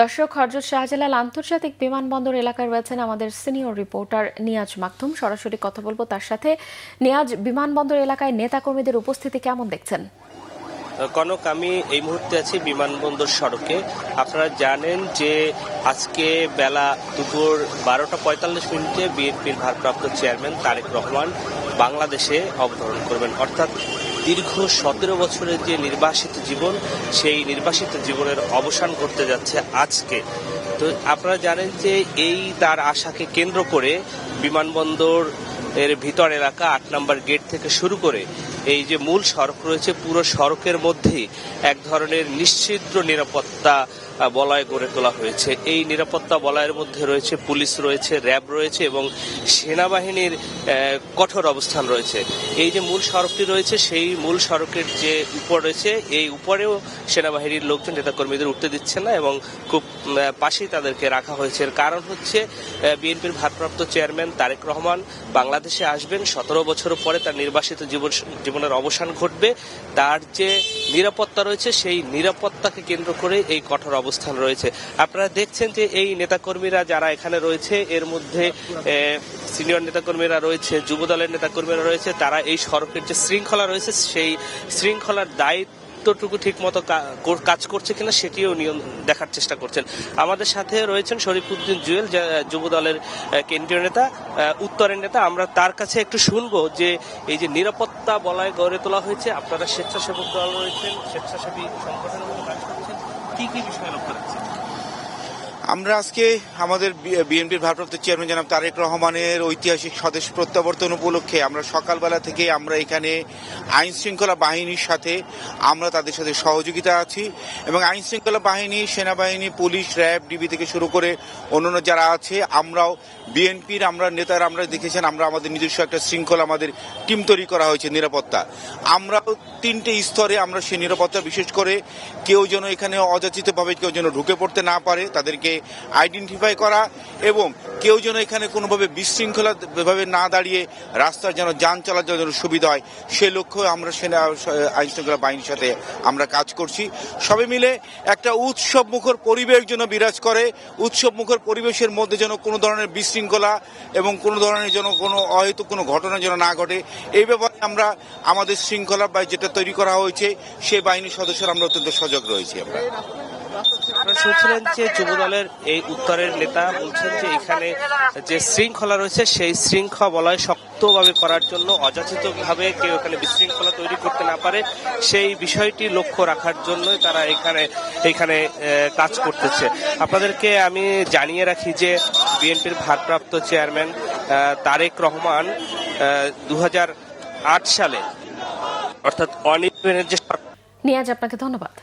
দর্শক, হযরত শাহজালাল আন্তর্জাতিক বিমানবন্দর এলাকায় রয়েছেন আমাদের সিনিয়র রিপোর্টার নিয়াজ মাকতুম। সরাসরি কথা বলবো তার সাথে। নিয়াজ, বিমানবন্দর এলাকায় নেতাকর্মীদের উপস্থিতি কেমন দেখছেন? কনক, আমি এই মুহূর্তে আছি বিমানবন্দর সড়কে। আপনারা জানেন যে আজকে বেলা দুপুর 12টা 45 বিএনপির ভারপ্রাপ্ত চেয়ারম্যান তারেক রহমান বাংলাদেশে অবতরণ করবেন। অর্থাৎ দীর্ঘ 17 বছরের যে নির্বাসিত জীবন, সেই নির্বাসিত জীবনের অবসান ঘটতে যাচ্ছে আজকে। তো আপনারা জানেন যে এই তার আশাকে কেন্দ্র করে বিমানবন্দর এর ভিতর এলাকা 8 নম্বর গেট থেকে শুরু করে এই যে মূল সড়ক রয়েছে, পুরো সড়কের মধ্যেই এক ধরনের নিশ্ছিদ্র নিরাপত্তা বলয় গড়ে তোলা হয়েছে। এই নিরাপত্তা বলয়ের মধ্যে রয়েছে পুলিশ, রয়েছে র্যাব, রয়েছে এবং সেনাবাহিনীর কঠোর অবস্থান রয়েছে। এই যে মূল সড়কটি রয়েছে, সেই মূল সড়কের যে উপর রয়েছে, এই উপরেও সেনাবাহিনীর লোকজন নেতাকর্মীদের উঠতে দিচ্ছে না এবং খুব পাশেই তাদেরকে রাখা হয়েছে। এর কারণ হচ্ছে বিএনপির ভারপ্রাপ্ত চেয়ারম্যান তারেক রহমান বাংলাদেশে আসবেন। 17 বছর পরে তার নির্বাসিত জীবনের অবসান ঘটবে। তার যে নিরাপত্তা রয়েছে, সেই নিরাপত্তাকে কেন্দ্র করে এই কঠোর অবস্থান রয়েছে। আপনারা দেখছেন যে এই নেতাকর্মীরা যারা এখানে রয়েছে, এর মধ্যে সিনিয়র নেতাকর্মীরা রয়েছে, যুবদলের নেতাকর্মীরা রয়েছে। তারা এই সড়কের যে শৃঙ্খলা রয়েছে, সেই শৃঙ্খলার দায়িত্বটুকু ঠিক মতো কাজ করছে কিনা সেটিও দেখার চেষ্টা করছেন। আমাদের সাথে রয়েছেন শরীফউদ্দিন জুয়েল, যুবদলের কেন্দ্রীয় নেতা, উত্তরের নেতা। আমরা তার কাছে একটু শুনবো যে এই যে নিরাপত্তা বলয় গড়ে তোলা হয়েছে, আপনারা স্বেচ্ছাসেবক দল রয়েছেন, স্বেচ্ছাসেবী সংগঠনের মধ্যে কাজ করছেন, কি কি বিষয় লক্ষ্য রাখছেন? আমরা আজকে আমাদের বিএনপির ভারপ্রাপ্ত চেয়ারম্যান জনাব তারেক রহমানের ঐতিহাসিক স্বদেশ প্রত্যাবর্তন উপলক্ষে আমরা সকালবেলা থেকে আমরা এখানে আইন শৃঙ্খলা বাহিনীর সাথে আমরা তাদের সাথে সহযোগিতা আছি এবং আইন শৃঙ্খলা বাহিনী, সেনাবাহিনী, পুলিশ, র্যাব, ডিবি থেকে শুরু করে অন্যান্য যারা আছে, আমরাও বিএনপির আমরা নেতারা, আমরা দেখেছেন আমরা আমাদের নিজস্ব একটা শৃঙ্খলা, আমাদের টিম তৈরি করা হয়েছে নিরাপত্তা। আমরাও 3টে স্তরে আমরা সেই নিরাপত্তা, বিশেষ করে কেউ যেন এখানে অযাচিতভাবে কেউ যেন ঢুকে পড়তে না পারে, তাদেরকে আইডেন্টিফাই করা এবং কেউ যেন এখানে কোনোভাবে বিশৃঙ্খলাভাবে না দাঁড়িয়ে রাস্তার যেন যান চলাচল যেন সুবিধা হয়, সে লক্ষ্যে আমরা সেনা আইন শৃঙ্খলা বাহিনীর সাথে আমরা কাজ করছি। সবে মিলে একটা উৎসব মুখর পরিবেশ যেন বিরাজ করে, উৎসব মুখর পরিবেশের মধ্যে যেন কোনো ধরনের বিশৃঙ্খলা এবং কোনো ধরনের যেন কোনো অহেতুক কোনো ঘটনা যেন না ঘটে, এই ব্যাপারে আমরা আমাদের শৃঙ্খলা বা যেটা তৈরি করা হয়েছে সেই বাহিনীর সদস্যরা আমরা অত্যন্ত সজাগ রয়েছি। আমরা শুনছিলেন যে যুবদলের এই উত্তরের নেতা বলছেন যে এখানে যে শৃঙ্খলা রয়েছে, সেই শৃঙ্খলা বলয় শক্তভাবে করার জন্য, অযাচিতভাবে কেউ এখানে বিশৃঙ্খলা তৈরি করতে না পারে সেই বিষয়টি লক্ষ্য রাখার জন্য তারা এখানে কাজ করতেছে। আপনাদেরকে আমি জানিয়ে রাখি যে বিএনপির ভারপ্রাপ্ত চেয়ারম্যান তারেক রহমান 2008 সালে, অর্থাৎ অনির্বাণের যে নিয়াজ, আপনাকে ধন্যবাদ।